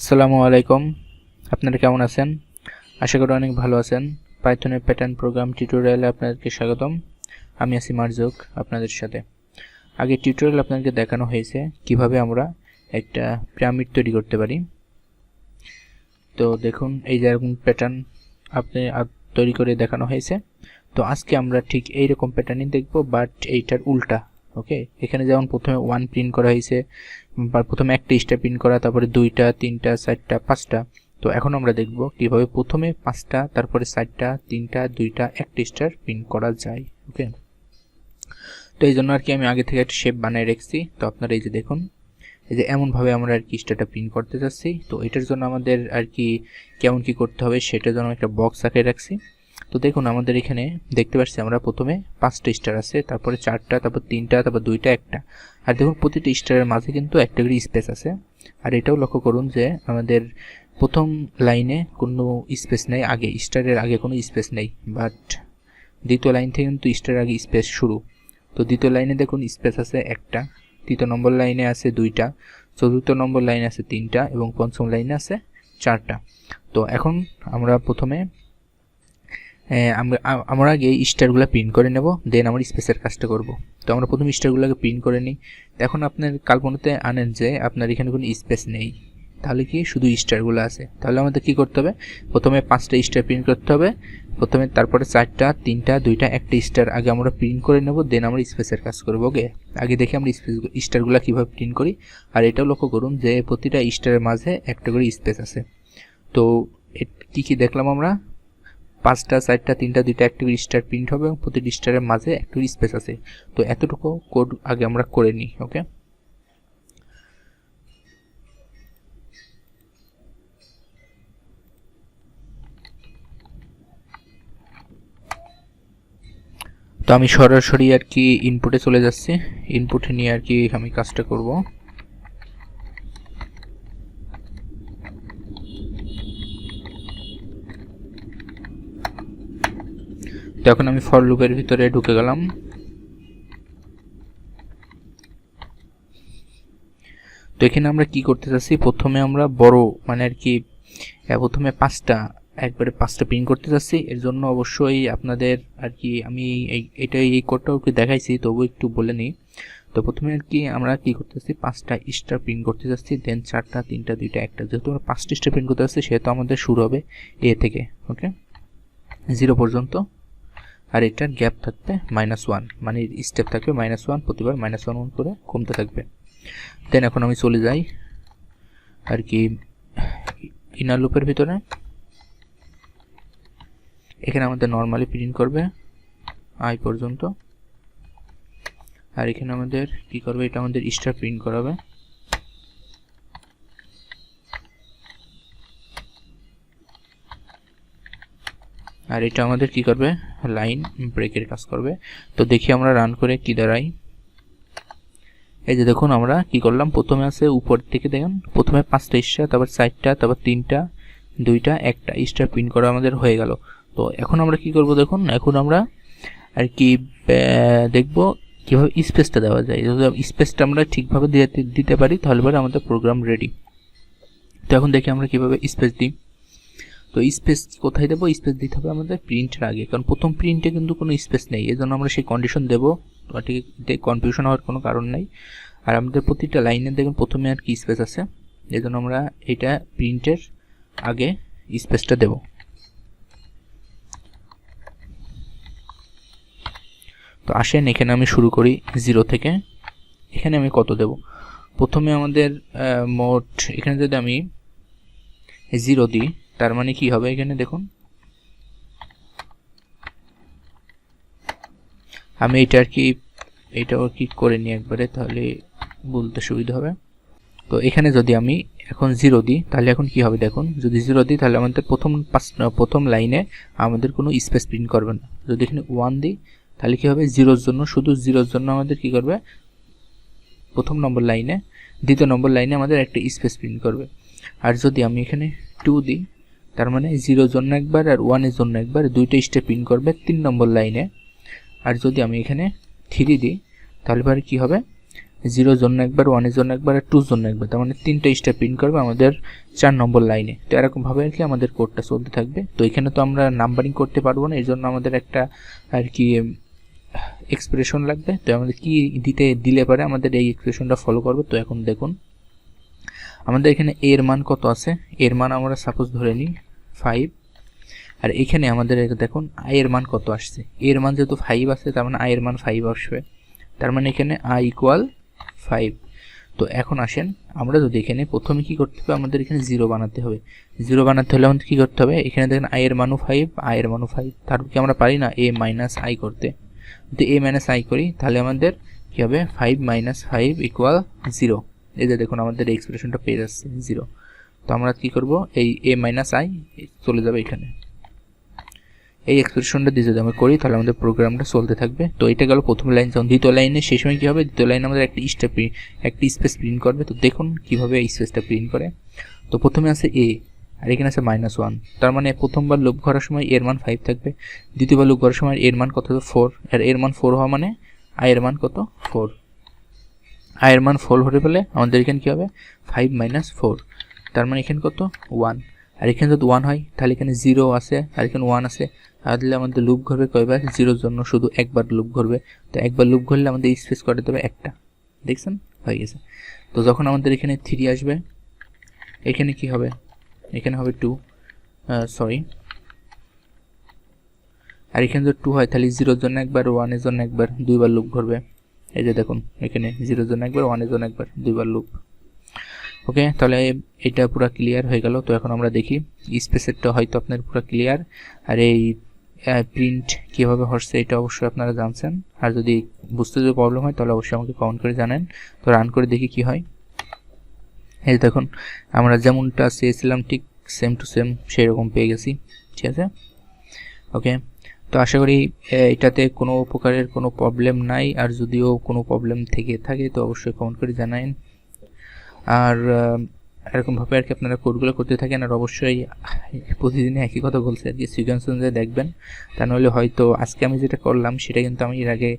আসসালামু আলাইকুম। আপনারা কেমন আছেন? আশা করি অনেক ভালো আছেন। পাইথনের প্যাটার্ন প্রোগ্রাম টিউটোরিয়ালে আপনাদেরকে স্বাগতম। আমি আছি মারজুক আপনাদের সাথে। আগে টিউটোরিয়াল আপনাদেরকে দেখানো হয়েছে কিভাবে আমরা একটা পিরামিড তৈরি করতে পারি। তো দেখুন এই যে এরকম প্যাটার্ন আপনি তৈরি করে দেখানো হয়েছে। তো আজকে আমরা ঠিক এই রকম প্যাটার্নই দেখব, বাট এইটার উল্টা। ওকে, এখানে যেমন প্রথমে 1 প্রিন্ট করা হয়েছে, বা প্রথমে একটা স্টার প্রিন্ট করা, তারপরে 2টা 3টা 4টা 5টা। তো এখন আমরা দেখব কিভাবে প্রথমে 5টা, তারপরে 4টা 3টা 2টা একটা স্টার প্রিন্ট করা যায়। ওকে, তো এই জন্য আর কি আমি আগে থেকে একটা শেপ বানিয়ে রেখেছি। তো আপনারা এই যে দেখুন, এই যে এমনভাবে আমরা আর কি স্টারটা প্রিন্ট করতে যাচ্ছি। তো এটার জন্য আমাদের আর কি কেমন কি করতে হবে সেটার জন্য একটা বক্স আঁকে রাখছি। তো দেখুন আমাদের এখানে দেখতে পাচ্ছি আমরা প্রথমে 5টা স্টার আছে, তারপরে 4টা, তারপর 3টা, তারপর 2টা, একটা। আর দেখুন প্রতিটা স্টারের মাঝে কিন্তু একটা করে স্পেস আছে। আর এটাও লক্ষ্য করুন যে আমাদের প্রথম লাইনে কোনো স্পেস নেই, আগে স্টারের আগে কোনো স্পেস নেই, বাট দ্বিতীয় লাইন থেকে কিন্তু স্টারের আগে স্পেস শুরু। তো দ্বিতীয় লাইনে দেখুন স্পেস আছে একটা, তৃতীয় নম্বর লাইনে আছে 2টা, চতুর্থ নম্বর লাইনে আছে 3টা এবং পঞ্চম লাইনে আছে 4টা। তো এখন আমরা প্রথমে আমরা আগে স্টারগুলো প্রিন্ট করে নেব, দেন আমরা স্পেসের কাজটা করব। তো আমরা প্রথম স্টারগুলোকে প্রিন্ট করে নিই। এখন আপনার কাল্পনাতে আনেন যে আপনার এখানে কোনো স্পেস নেই, তাহলে কি শুধু স্টারগুলো আছে। তাহলে আমাদের কি করতে হবে, প্রথমে 5টা স্টার প্রিন্ট করতে হবে প্রথমে, তারপরে 4টা 3টা 2টা একটা স্টার আগে আমরা প্রিন্ট করে নেব, দেন আমরা স্পেসের কাজ করব। ওকে, আগে দেখি আমরা স্টারগুলো কীভাবে প্রিন্ট করি। আর এটাও লক্ষ্য করুন যে প্রতিটা স্টারের মাঝে একটা করে স্পেস আছে। তো কী কী দেখলাম আমরা, 5টা 4টা 3টা 2টা একটা করে স্টার প্রিন্ট হবে এবং প্রতিটি স্টারের মাঝে একটা করে স্পেস আছে। তো এতটুকু কোড আগে আমরা করে নিই। ওকে, তো আমি সরাসরি আর কি ইনপুটে চলে যাচ্ছি। ইনপুটে নিয়ে আর কি আমি কাজটা করব। তো এখন আমি ফর লুপের ভিতরে ঢুকে গেলাম। তো এখানে আমরা কি করতে চাচ্ছি, প্রথমে আমরা বড় মানে আর কি প্রথমে 5টা একবারে 5টা প্রিন্ট করতে চাচ্ছি। এর জন্য অবশ্যই আপনাদের আর কি আমি এই কোডটাও কি দেখাইছি, তবু একটু বলে নিই। তো প্রথমে আর কি আমরা কি করতেছি, 5টা স্টার প্রিন্ট করতে যাচ্ছি, দেন 4টা 3টা 2টা একটা। যেহেতু আমরা 5টা স্টার প্রিন্ট করতে যাচ্ছি সেহেতু আমাদের শুরু হবে এ থেকে। ওকে, 0 পর্যন্ত। আর এটার গ্যাপ থাকবে -1, মানে স্টেপ থাকবে -1, প্রতিবার -1 করে কমতে থাকবে। দেন এখন আমি চলে যাই আর কি ইনার লুপের ভিতরে। এখানে আমাদের নর্মালি প্রিন্ট করবে i পর্যন্ত। আর এখানে আমাদের কি করবে, এটা আমাদের স্টার প্রিন্ট করাবে। আর এটা আমাদের কি করবে, লাইন ব্রেকের কাজ করবে। তো দেখি আমরা রান করে কি দাঁড়াই। এই যে দেখুন আমরা কি করলাম, প্রথমে আছে উপর থেকে দেখুন প্রথমে 5টা স্টার, তারপর 4টা, তারপর 3টা 2টা একটা স্টার প্রিন্ট করা আমাদের হয়ে গেল। তো এখন আমরা কি করব, দেখুন এখন আমরা আর কি দেখব কিভাবে স্পেসটা দেওয়া যায়। যদি স্পেসটা আমরা ঠিকভাবে দিতে পারি তাহলে পরে আমাদের প্রোগ্রাম রেডি। তো এখন দেখি আমরা কিভাবে স্পেস দিই। তো স্পেস কোথায় দেবো, স্পেস দিতে হবে আমাদের প্রিন্টের আগে, কারণ প্রথম প্রিন্টে কিন্তু কোনো স্পেস নেই, এই জন্য আমরা সেই কন্ডিশন দেবো। ঠিক কনফিউশন হওয়ার কোনো কারণ নাই। আর আমাদের প্রতিটা লাইনে দেখুন প্রথমে আর কি স্পেস আছে, এই জন্য আমরা এটা প্রিন্টের আগে স্পেসটা দেব। তো আসেন এখানে আমি শুরু করি 0 থেকে। এখানে আমি কত দেব, প্রথমে আমাদের মোট এখানে যদি আমি 0 দিই তার মানে কি হবে, এখানে দেখুন আমি এটা আর কি এটাও কি করে নিই একবারে, তাহলে বলতে সুবিধা হবে। তো এখানে যদি আমি এখন 0 দিই তাহলে এখন কি হবে, দেখুন যদি 0 দিই তাহলে আমাদের প্রথম লাইনে আমাদের কোনো স্পেস প্রিন্ট করবে না। যদি এখানে 1 দিই তাহলে কি হবে, 0-র জন্য শুধু 0-র জন্য আমাদের কি করবে, প্রথম নম্বর লাইনে দ্বিতীয় নম্বর লাইনে আমাদের একটা স্পেস প্রিন্ট করবে। আর যদি আমি এখানে 2 দিই তার মানে 0-র জন্য একবার আর 1-এর জন্য একবার, দুইটা স্টেপ প্রিন্ট করবে 3 নম্বর লাইনে। আর যদি আমি এখানে 3 দিই তাহলে পরে কি হবে, 0 জন্য একবার, 1 এর জন্য একবার আর 2 জন্য একবার, তার মানে 3টা স্টেপ প্রিন্ট করবে আমাদের 4 নম্বর লাইনে। তো এরকম ভাবে আর কি আমাদের কোডটা চলতে থাকবে। তো এখানে তো আমরা নাম্বারিং করতে পারবো না, এর জন্য আমাদের একটা আর কি এক্সপ্রেশন লাগবে। তো আমাদের কি দিলে পারে আমাদের এই এক্সপ্রেশনটা ফলো করবে। তো এখন দেখুন আমাদের এখানে a এর মান কত আছে, এর মান আমরা সাপোজ ধরে নিই 5, আর এখানে আমাদের দেখুন i এর মান কত আসছে, এর মান যেহেতু 5 আছে তার মানে i এর মান 5 আসবে, তার মানে এখানে i ইকুয়াল 5। তো এখন আসেন আমরা যদি এখানে প্রথমে কি করতে হবে, আমাদের এখানে 0 বানাতে হবে। 0 বানাতে হলে আমাদের কি করতে হবে, এখানে দেখেন i এর মানও 5, i এর মানও 5, তারপর কি আমরা পারি না a মাইনাস i করতে। যদি a মাইনাস i করি তাহলে আমাদের কি হবে 5 মাইনাস 5 ইকুয়াল 0। এই যে দেখুন আমাদের এই এক্সপ্রেশনটা পেয়ে যাচ্ছে 0। তো আমরা কি করব, এই a মাইনাস i চলে যাবে এখানে। এই এক্সপ্রেশনটা দিয়ে যদি আমরা করি তাহলে আমাদের প্রোগ্রামটা চলতে থাকবে। তো এটা গেল প্রথম লাইন। যখন দ্বিতীয় লাইনে সেই সময় কি হবে, দ্বিতীয় লাইনে আমাদের একটা স্পেস প্রিন্ট করবে। তো দেখুন কিভাবে এই স্পেসটা প্রিন্ট করে। তো প্রথমে আছে a আর এখানে আছে -1, তার মানে প্রথমবার লুপ করার সময় এর মান 5 থাকবে, দ্বিতীয়বার লুপ করার সময় এর মান কত হবে 4, আর এর মান 4 হওয়া মানে i এর মান কত 4, i এর মান 4 হতে পেলে আমাদের এখানে কি হবে 5 মাইনাস 4, তার মানে এখানে কত 1, আর এখানে যদি 1 হয় তাহলে এখানে 0 আছে আর এখানে 1 আছে, তাহলে আমাদের লুপ ঘুরবে কয়বার, 0 এর জন্য শুধু একবার লুপ ঘুরবে। তো একবার লুপ ঘুরলে আমাদের স্পেস করে দেবে একটা, দেখছেন হয়ে গেছে। তো যখন আমাদের এখানে 3 আসবে এখানে কি হবে, এখানে হবে 2, সরি, আর এখানে যদি 2 হয় তাহলে 0 এর জন্য একবার, 1 এর জন্য একবার, দুইবার লুপ ঘুরবে। এই যে দেখুন এখানে 0 এর জন্য একবার, 1 এর জন্য একবার, দুইবার লুপ। ওকে, তাহলে এটা পুরো ক্লিয়ার হয়ে গেল। তো এখন আমরা দেখি স্পেসেরটা হয়তো আপনার পুরো ক্লিয়ার, আর এই প্রিন্ট কীভাবে হচ্ছে এটা অবশ্যই আপনারা জানছেন। আর যদি বুঝতে যদি প্রবলেম হয় তাহলে অবশ্যই আমাকে কমেন্ট করে জানেন। তো রান করে দেখি কি হয়। এই দেখুন আমরা যেমনটা চেয়েছিলাম ঠিক সেম টু সেম সেই রকম পেয়ে গেছি, ঠিক আছে। ওকে, তো আশা করি এটাতে কোনো প্রকারের কোনো প্রবলেম নাই, আর যদিও কোনো প্রবলেম থেকে থাকে তো অবশ্যই কমেন্ট করে জানান। আর এরকমভাবে আর কি আপনারা কোডগুলো করতে থাকেন, আর অবশ্যই প্রতিদিনই একই কথা বলছে আর কি, সিকোয়েন্স অনুযায়ী দেখবেন। তা নাহলে হয়তো আজকে আমি যেটা করলাম সেটা কিন্তু আমি এর আগে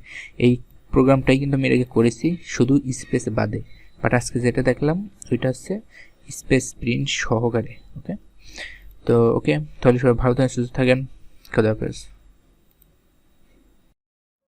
এই প্রোগ্রামটাই কিন্তু আমি এর আগে করেছি শুধু স্পেস বাদে, বাট আজকে যেটা দেখলাম ওইটা হচ্ছে স্পেস প্রিন্ট সহকারে। ওকে, তো ওকে তাহলে সবাই ভালো থাকেন, সুস্থ থাকেন, খোদা হাফেজ।